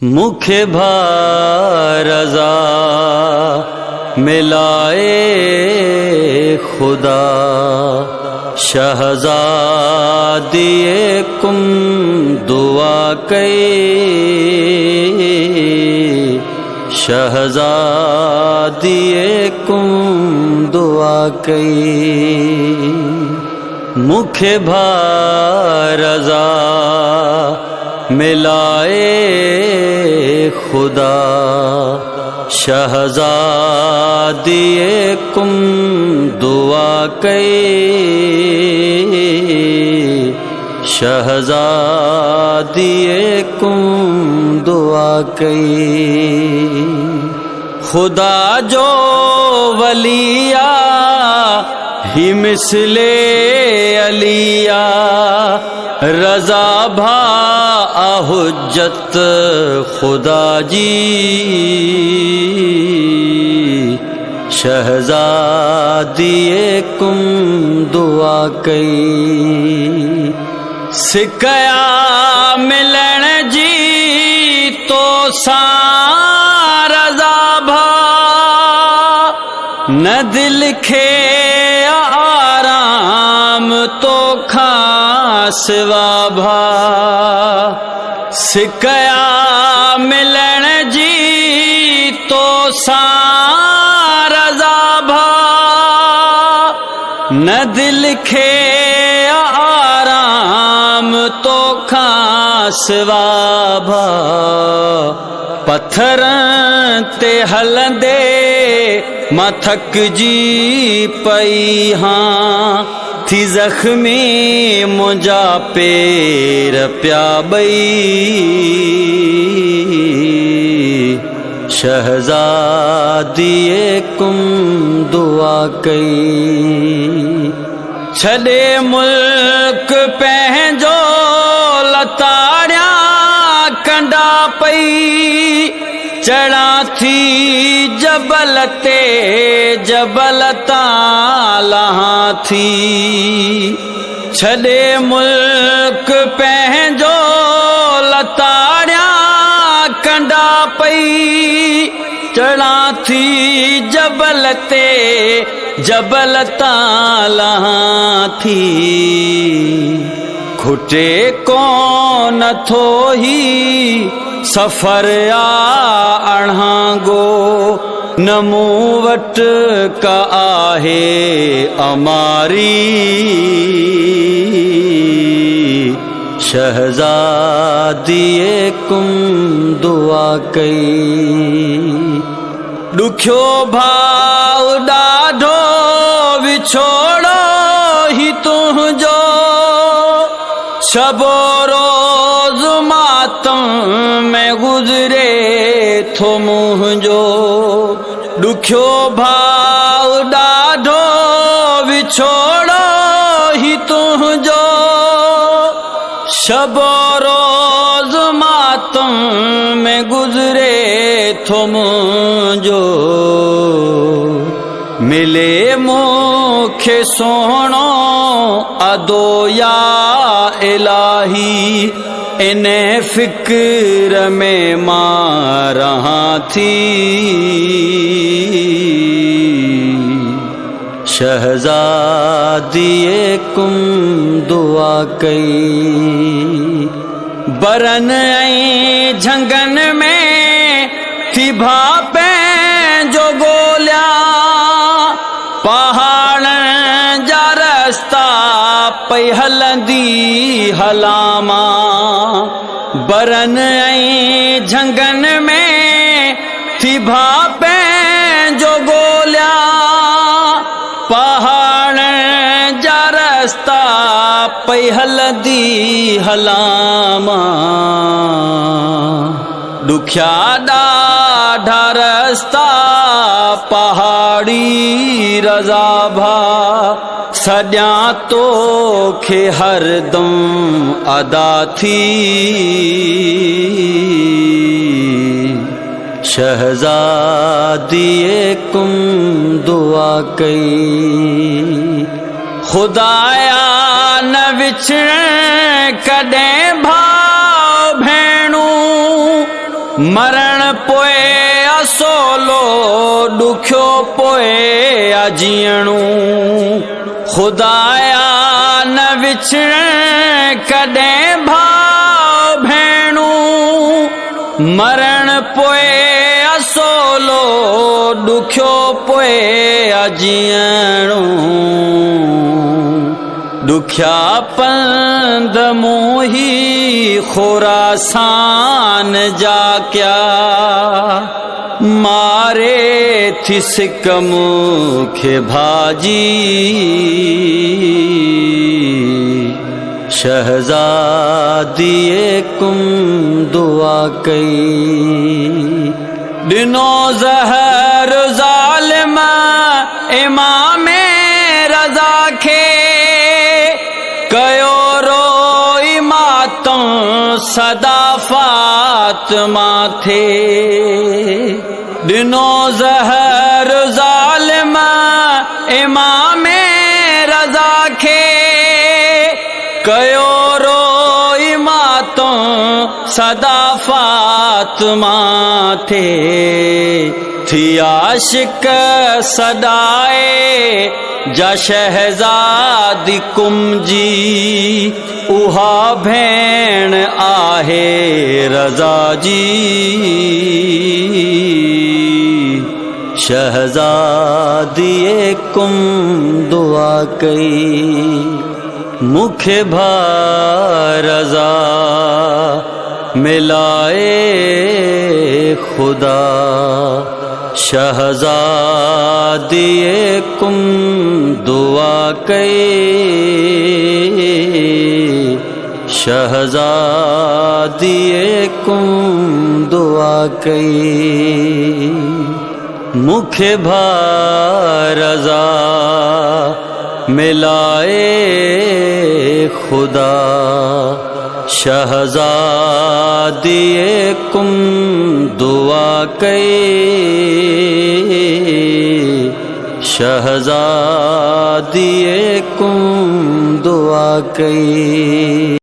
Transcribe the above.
मुखे रज़ा मिलाए खुदा शहज़ादिए कुम दुआ कई शहज़ादिए कुम दुआ कई मुखे रज़ा मिलाए खुदा शहज़ादिए कुम दुआ कई शहज़ादिए कुम दुआ कई खुदा जो वलिया ही मिसले अलिया रज़ा भा हुज्जत खुदा जी शहज़ादिए कुम दुआ कई सिकया मिलन जी तो सा रज़ा भा न दिल खे आराम तो खा सिवा भा सिकया मिलन जी तो सा रज़ा भा न दिल खे आराम तो खा सिवा भा पत्थर ते हलंदे मां थक जी पई हाँ थी जख्मी मुंजा पेर प्या बई शहज़ादिए कुम दुआ कई छॾे मुल्क पंहिंजो लताड़िया कंडा पई चढ़ा थी जबल ते जबल तालहा थी छॾे मुल्क पंहिंजो लताड़िया कंडा पई चढ़ा थी जबल ते जबल तालहा थी खुटे कोन थो ही सफ़र आ अणांगो न मूं वटि का आहे अमारी शहज़ादिए कुम दुआ कई ॾुखियो भाव ॾाढो विछोड़ो ही तुंहिंजो शबो रोज़ मातम में गुज़रे थो मुंहिंजो ॾुखियो भाव ॾाढो विछोड़ो ही तुंहिंजो शबो रोज़ मातम में गुज़रे थो मुंहिंजो मिले मूंखे सोहणो अदो या इलाही इन फिक्र में मां रहां थी शहज़ादिए कुम दुआ कई बरन ऐं झंगन में थी भापे जो गोलिया पहाड़न जा रस्ता पई हलंदी हलामा बरन ऐं झंगन में थी भापे जो गोलिया पहाड़न जा रस्ता पई हलंदी हलामा ॾुखिया ॾाढा रस्ता पहाड़ी रज़ा भा सॼा तोखे हरदम अदा थी शहज़ादिए कुम दुआ कई खुदाया न विछड़ कॾहिं भाउ भेणू मरण पोइ असोलो ॾुखियो पोइ अजीअणू ख़ुदाया न विछड़ कॾहिं भाउ भेणू मरण पोइ असोलो ॾुखियो पोइ अजीअणू ॾुखिया पंध मोही खुरासान जा क्या मारे थी सिक मूंखे भाजी शहज़ादीअ कुम दुआ कई ॾिनो ज़हर ज़ालिम इमाम रज़ा खे कयो रोई मातम सदा फातिमा थे ॾिनो ज़हर ज़ालिम इमाम रज़ा खे कयो रोई मातम सदा फातिमा थे थी आशिक सदाए जा शहज़ादी कुम जी उहा भेण आहे रज़ा जी शहज़ादीअ कुम दुआ कई मूंखे भा रज़ा मिलाए ख़ुदा शहज़ादीअ कुम दुआ कई शहज़ादीअ कुम दुआ कई मूंखे भा रज़ा मिलाए ख़ुदा शहज़ादीअ कुम दुआ कई शहज़ादीअ कुम दुआ कई।